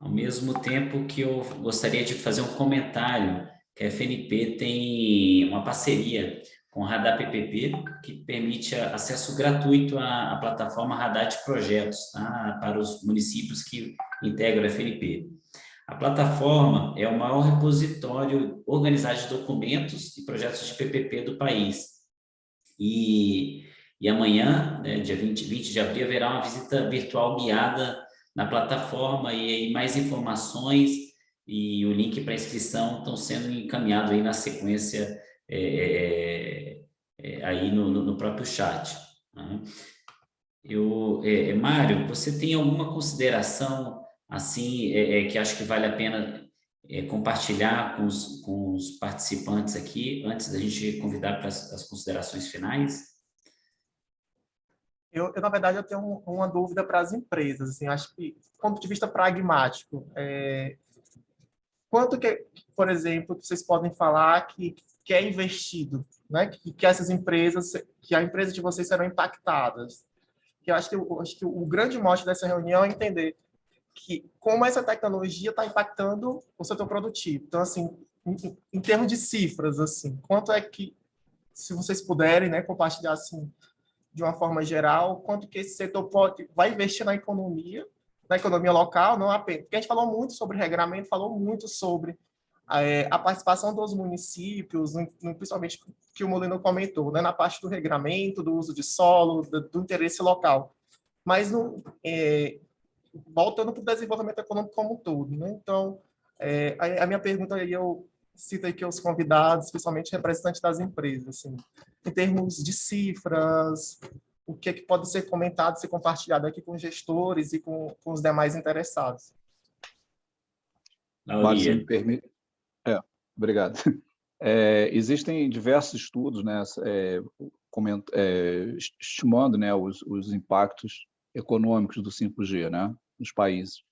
Ao mesmo tempo que eu gostaria de fazer um comentário, que a FNP tem uma parceria com o Radar PPP, que permite acesso gratuito à plataforma Radar de Projetos, tá? Para os municípios que integram a FNP. A plataforma é o maior repositório organizado de documentos e projetos de PPP do país. E amanhã, né, dia 20 de abril, haverá uma visita virtual guiada na plataforma e mais informações e o link para inscrição estão sendo encaminhados aí na sequência aí no próprio chat. Né? Mário, você tem alguma consideração assim que acho que vale a pena compartilhar com os participantes aqui, antes da gente convidar para as considerações finais? Na verdade, eu tenho uma dúvida para as empresas. Assim, acho que, do ponto de vista pragmático, quanto que, por exemplo, vocês podem falar que é investido, né? Que essas empresas, que a empresa de vocês serão impactadas? Que eu acho que o grande mote dessa reunião é entender que como essa tecnologia está impactando o setor produtivo. Então, assim, em termos de cifras, assim, quanto é que, se vocês puderem, né, compartilhar assim, de uma forma geral, quanto que esse setor vai investir na economia local, não apenas. Porque a gente falou muito sobre regramento, falou muito sobre a participação dos municípios, principalmente que o Molino comentou, né, na parte do regramento, do uso de solo, do interesse local. Mas voltando para o desenvolvimento econômico como um todo. Né? Então, a minha pergunta aí, eu cito aqui os convidados, principalmente representantes das empresas, assim, em termos de cifras, o que pode ser comentado, ser compartilhado aqui com gestores e com os demais interessados. Mário, se me permite... obrigado. Existem diversos estudos, né, estimando, né, os impactos econômicos do 5G, né, nos países.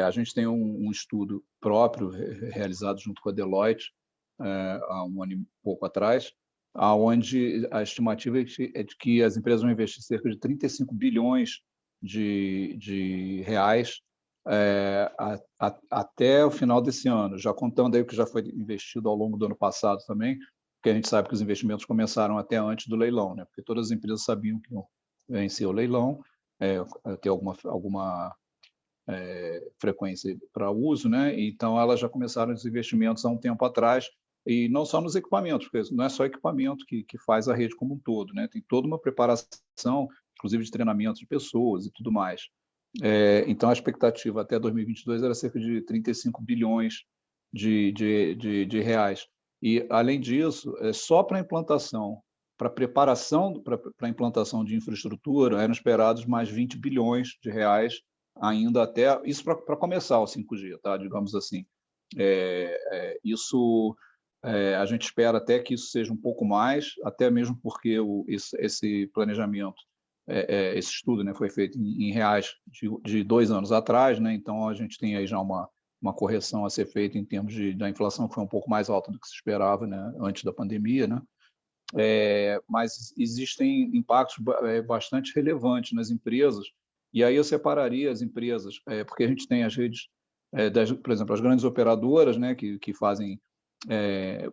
A gente tem um estudo próprio realizado junto com a Deloitte há um ano e pouco atrás, onde a estimativa é de que as empresas vão investir cerca de 35 bilhões de reais até o final desse ano, já contando aí o que já foi investido ao longo do ano passado também, porque a gente sabe que os investimentos começaram até antes do leilão, né? Porque todas as empresas sabiam que iam vencer o leilão, ter alguma frequência para uso, né? Então elas já começaram os investimentos há um tempo atrás, e não só nos equipamentos, porque não é só equipamento que faz a rede como um todo, né? Tem toda uma preparação, inclusive de treinamento de pessoas e tudo mais. Então a expectativa até 2022 era cerca de 35 bilhões de reais. E, além disso, só para a implantação, para a preparação, para a implantação de infraestrutura, eram esperados mais 20 bilhões de reais ainda até... Isso para começar o 5G, tá? Digamos assim. Isso... a gente espera até que isso seja um pouco mais, até mesmo porque esse planejamento, esse estudo, né, foi feito em reais de 2 anos atrás, né? Então a gente tem aí já uma correção a ser feita em termos da inflação, que foi um pouco mais alta do que se esperava, né, antes da pandemia, né? mas existem impactos bastante relevantes nas empresas, e aí eu separaria as empresas, porque a gente tem as redes, por exemplo, as grandes operadoras, né, que fazem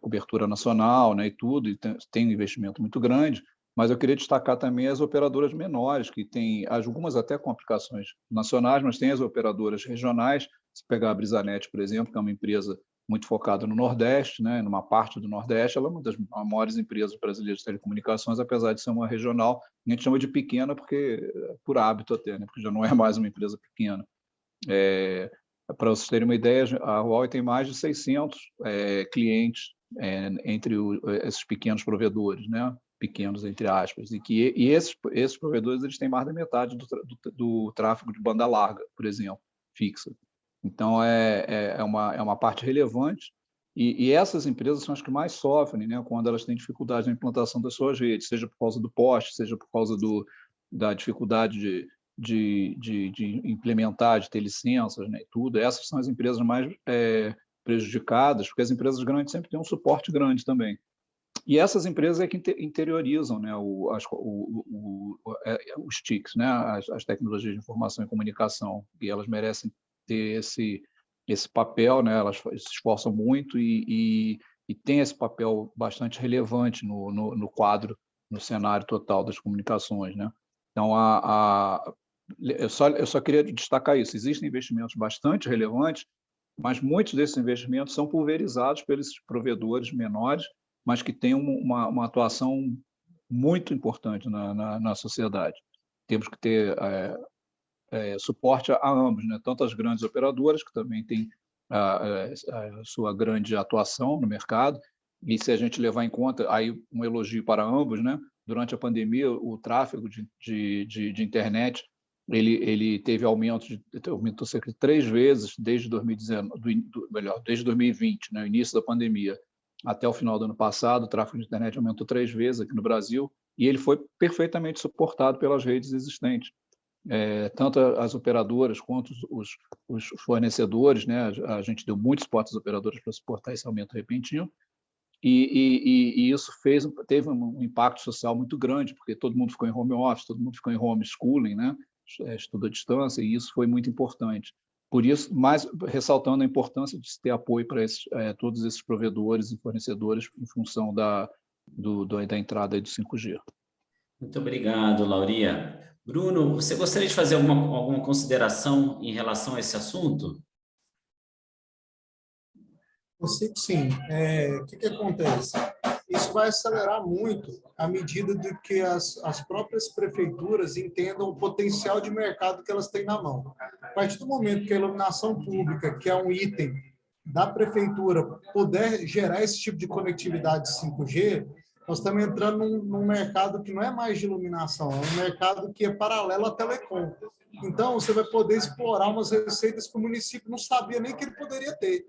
cobertura nacional, né, e tudo, e tem um investimento muito grande, mas eu queria destacar também as operadoras menores, que tem algumas até com aplicações nacionais, mas tem as operadoras regionais. Se pegar a Brisanet, por exemplo, que é uma empresa muito focada no Nordeste, né, numa parte do Nordeste, ela é uma das maiores empresas brasileiras de telecomunicações, apesar de ser uma regional, a gente chama de pequena porque por hábito até, né, porque já não é mais uma empresa pequena. Para vocês terem uma ideia, a Huawei tem mais de 600 clientes entre esses pequenos provedores, né, pequenos entre aspas, e esses provedores eles têm mais da metade do tráfego de banda larga, por exemplo, fixa. Então, é uma parte relevante, e essas empresas são as que mais sofrem, né, quando elas têm dificuldade na implantação das suas redes, seja por causa do poste, seja por causa da dificuldade de implementar, de ter licenças, né, e tudo. Essas são as empresas mais prejudicadas, porque as empresas grandes sempre têm um suporte grande também. E essas empresas é que interiorizam, né, os TICs, né, as tecnologias de informação e comunicação, e elas merecem ter esse papel, né, elas se esforçam muito e têm esse papel bastante relevante no quadro, no cenário total das comunicações, né? Então, eu só queria destacar isso. Existem investimentos bastante relevantes, mas muitos desses investimentos são pulverizados pelos provedores menores, mas que têm uma atuação muito importante na sociedade. Temos que ter suporte a ambos, né? Tanto as grandes operadoras, que também têm a sua grande atuação no mercado, e se a gente levar em conta, aí um elogio para ambos, né? Durante a pandemia, o tráfego de internet ele teve aumentou cerca de 3 vezes desde 2019, desde 2020, né? O início da pandemia até o final do ano passado. O tráfego de internet aumentou 3 vezes aqui no Brasil, e ele foi perfeitamente suportado pelas redes existentes. Tanto as operadoras quanto os fornecedores, né? A gente deu muitos suporte às operadoras para suportar esse aumento repentino, e isso teve um impacto social muito grande, porque todo mundo ficou em home office, todo mundo ficou em homeschooling, né? Estudo à distância, e isso foi muito importante. Por isso, mais ressaltando a importância de se ter apoio para todos esses provedores e fornecedores em função da entrada do 5G. Muito obrigado, Lauria. Bruno, você gostaria de fazer alguma consideração em relação a esse assunto? Consigo sim. O que acontece? Isso vai acelerar muito à medida de que as próprias prefeituras entendam o potencial de mercado que elas têm na mão. A partir do momento que a iluminação pública, que é um item da prefeitura, puder gerar esse tipo de conectividade 5G, nós estamos entrando num mercado que não é mais de iluminação, é um mercado que é paralelo à telecom. Então, você vai poder explorar umas receitas que o município não sabia nem que ele poderia ter.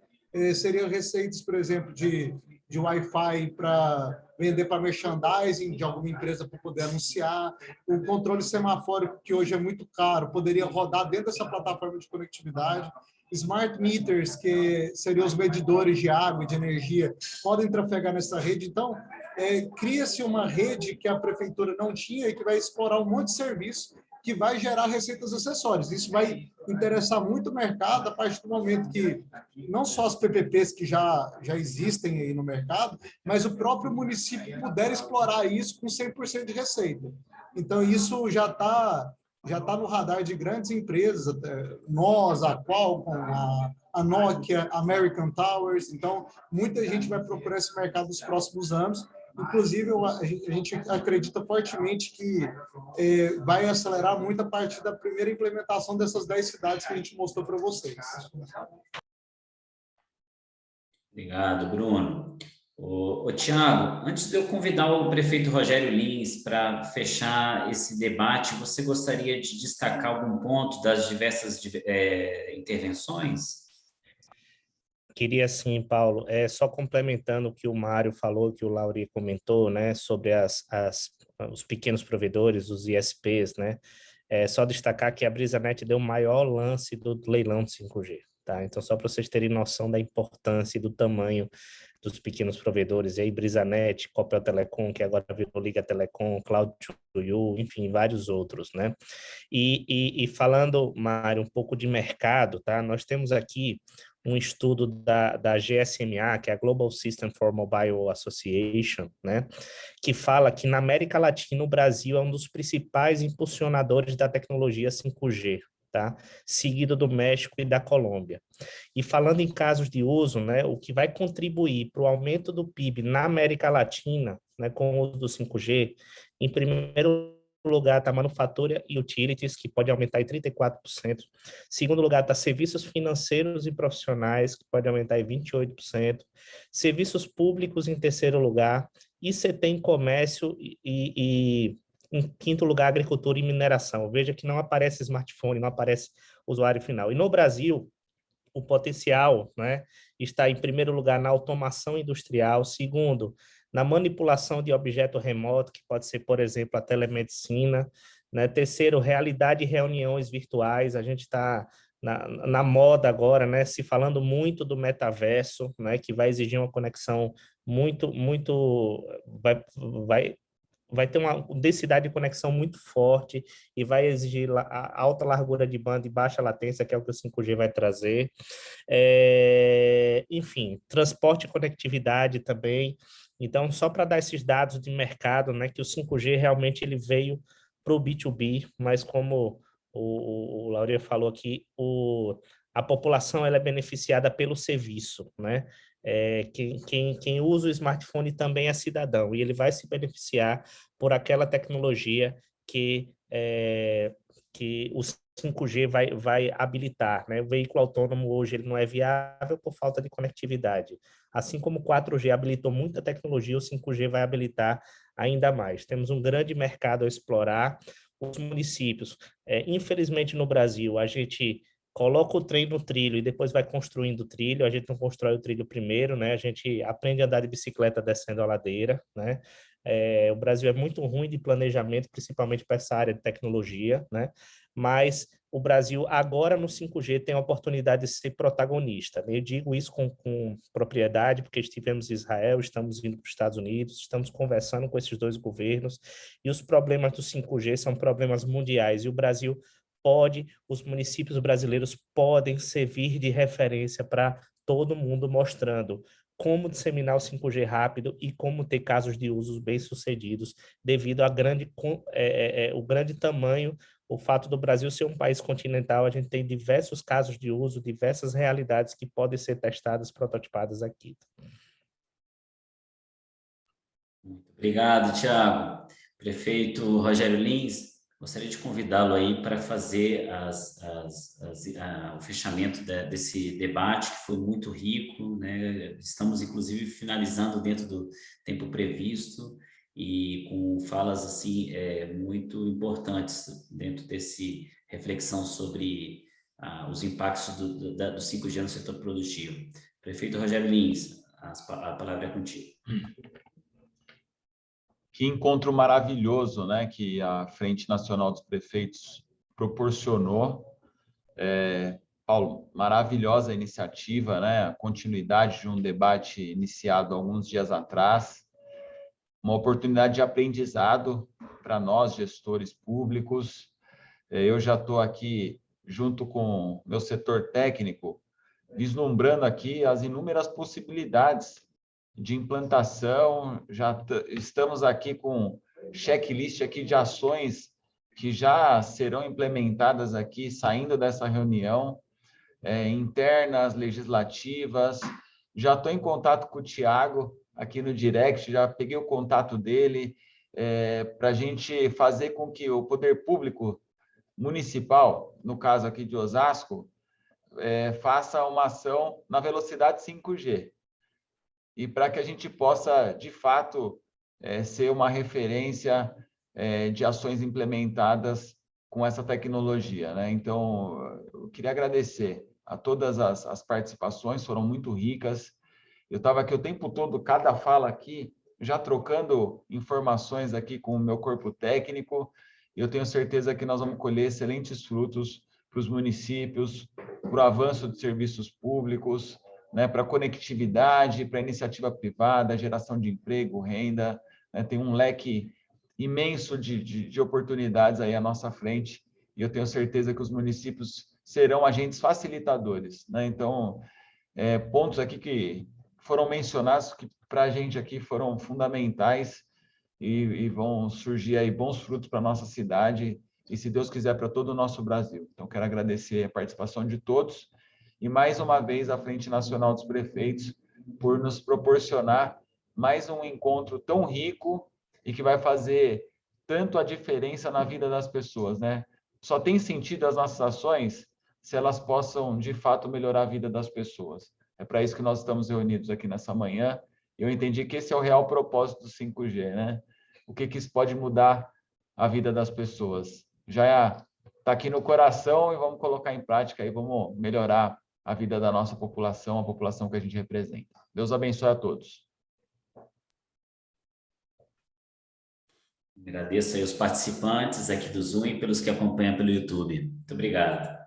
Seriam receitas, por exemplo, de Wi-Fi para vender para merchandising de alguma empresa para poder anunciar. O controle semafórico, que hoje é muito caro, poderia rodar dentro dessa plataforma de conectividade. Smart meters, que seriam os medidores de água e de energia, podem trafegar nessa rede. Então, cria-se uma rede que a prefeitura não tinha e que vai explorar um monte de serviço que vai gerar receitas acessórias. Isso vai interessar muito o mercado a partir do momento que não só as PPPs que já existem aí no mercado, mas o próprio município puder explorar isso com 100% de receita. Então, isso já está no radar de grandes empresas, nós, a Qualcomm, a Nokia, American Towers. Então, muita gente vai procurar esse mercado nos próximos anos. Inclusive, a gente acredita fortemente que vai acelerar muito a partir da primeira implementação dessas 10 cidades que a gente mostrou para vocês. Obrigado, Bruno. Tiago, antes de eu convidar o prefeito Rogério Lins para fechar esse debate, você gostaria de destacar algum ponto das diversas intervenções? Queria sim, Paulo, só complementando o que o Mário falou, que o Lauri comentou, né, sobre os pequenos provedores, os ISPs, né, só destacar que a Brisanet deu o maior lance do leilão de 5G, tá? Então, só para vocês terem noção da importância e do tamanho dos pequenos provedores, e aí Brisanet, Copel Telecom, que agora virou Liga Telecom, Cloud2You, enfim, vários outros, né? E falando, Mário, um pouco de mercado, tá? Nós temos aqui um estudo da GSMA, que é a Global System for Mobile Association, né? Que fala que na América Latina o Brasil é um dos principais impulsionadores da tecnologia 5G, tá? Seguido do México e da Colômbia. E falando em casos de uso, né, o que vai contribuir para o aumento do PIB na América Latina, né, com o uso do 5G, em primeiro lugar está manufatura e utilities, que pode aumentar em 34%. Segundo lugar está serviços financeiros e profissionais, que pode aumentar em 28%. Serviços públicos em terceiro lugar. ICT em comércio e em quinto lugar, agricultura e mineração. Veja que não aparece smartphone, não aparece usuário final. E no Brasil, o potencial, né, está em primeiro lugar na automação industrial, segundo, na manipulação de objeto remoto, que pode ser, por exemplo, a telemedicina, né? Terceiro, realidade e reuniões virtuais. A gente está na moda agora, né, se falando muito do metaverso, né, que vai exigir uma conexão vai ter uma densidade de conexão muito forte e vai exigir a alta largura de banda e baixa latência, que é o que o 5G vai trazer. Enfim, transporte e conectividade também. Então, só para dar esses dados de mercado, né, que o 5G realmente ele veio para o B2B, mas como o Laureano falou aqui, a população ela é beneficiada pelo serviço, né? Quem usa o smartphone também é cidadão, e ele vai se beneficiar por aquela tecnologia que o 5G vai habilitar, né? O veículo autônomo hoje ele não é viável por falta de conectividade. Assim como o 4G habilitou muita tecnologia, o 5G vai habilitar ainda mais. Temos um grande mercado a explorar. Os municípios, infelizmente no Brasil, a gente coloca o trem no trilho e depois vai construindo o trilho, a gente não constrói o trilho primeiro, né? A gente aprende a andar de bicicleta descendo a ladeira, né? O Brasil é muito ruim de planejamento, principalmente para essa área de tecnologia, né? Mas o Brasil agora no 5G tem a oportunidade de ser protagonista. Eu digo isso com propriedade, porque estivemos em Israel, estamos indo para os Estados Unidos, estamos conversando com esses dois governos, e os problemas do 5G são problemas mundiais, e o Brasil os municípios brasileiros podem servir de referência para todo mundo, mostrando como disseminar o 5G rápido e como ter casos de usos bem-sucedidos devido ao o grande tamanho, o fato do Brasil ser um país continental, a gente tem diversos casos de uso, diversas realidades que podem ser testadas, prototipadas aqui. Muito obrigado, Thiago. Prefeito Rogério Lins, gostaria de convidá-lo aí para fazer o fechamento desse debate, que foi muito rico, né? Estamos, inclusive, finalizando dentro do tempo previsto e com falas assim muito importantes dentro desse reflexão sobre os impactos do 5G no setor produtivo. Prefeito Rogério Lins, a palavra é contigo. Que encontro maravilhoso, né, que a Frente Nacional dos Prefeitos proporcionou. Paulo, maravilhosa iniciativa, né, a continuidade de um debate iniciado alguns dias atrás, uma oportunidade de aprendizado para nós, gestores públicos. Eu já estou aqui, junto com meu setor técnico, vislumbrando aqui as inúmeras possibilidades de implantação. Já estamos aqui com checklist aqui de ações que já serão implementadas aqui, saindo dessa reunião, internas, legislativas. Já estou em contato com o Thiago aqui no direct, já peguei o contato dele para a gente fazer com que o poder público municipal, no caso aqui de Osasco, faça uma ação na velocidade 5G. E para que a gente possa, de fato, ser uma referência de ações implementadas com essa tecnologia, né? Então, eu queria agradecer a todas as participações, foram muito ricas. Eu estava aqui o tempo todo, cada fala aqui, já trocando informações aqui com o meu corpo técnico, e eu tenho certeza que nós vamos colher excelentes frutos para os municípios, para o avanço de serviços públicos, né, para conectividade, para iniciativa privada, geração de emprego, renda, né, tem um leque imenso de oportunidades aí à nossa frente, e eu tenho certeza que os municípios serão agentes facilitadores, né? Então, pontos aqui que foram mencionados, que para a gente aqui foram fundamentais e vão surgir aí bons frutos para a nossa cidade e, se Deus quiser, para todo o nosso Brasil. Então, quero agradecer a participação de todos e, mais uma vez, a Frente Nacional dos Prefeitos por nos proporcionar mais um encontro tão rico e que vai fazer tanto a diferença na vida das pessoas, né? Só tem sentido as nossas ações se elas possam, de fato, melhorar a vida das pessoas. É para isso que nós estamos reunidos aqui nessa manhã. Eu entendi que esse é o real propósito do 5G, né? O que isso pode mudar a vida das pessoas. Já está aqui no coração e vamos colocar em prática e vamos melhorar a vida da nossa população, a população que a gente representa. Deus abençoe a todos. Agradeço aí os participantes aqui do Zoom e pelos que acompanham pelo YouTube. Muito obrigado.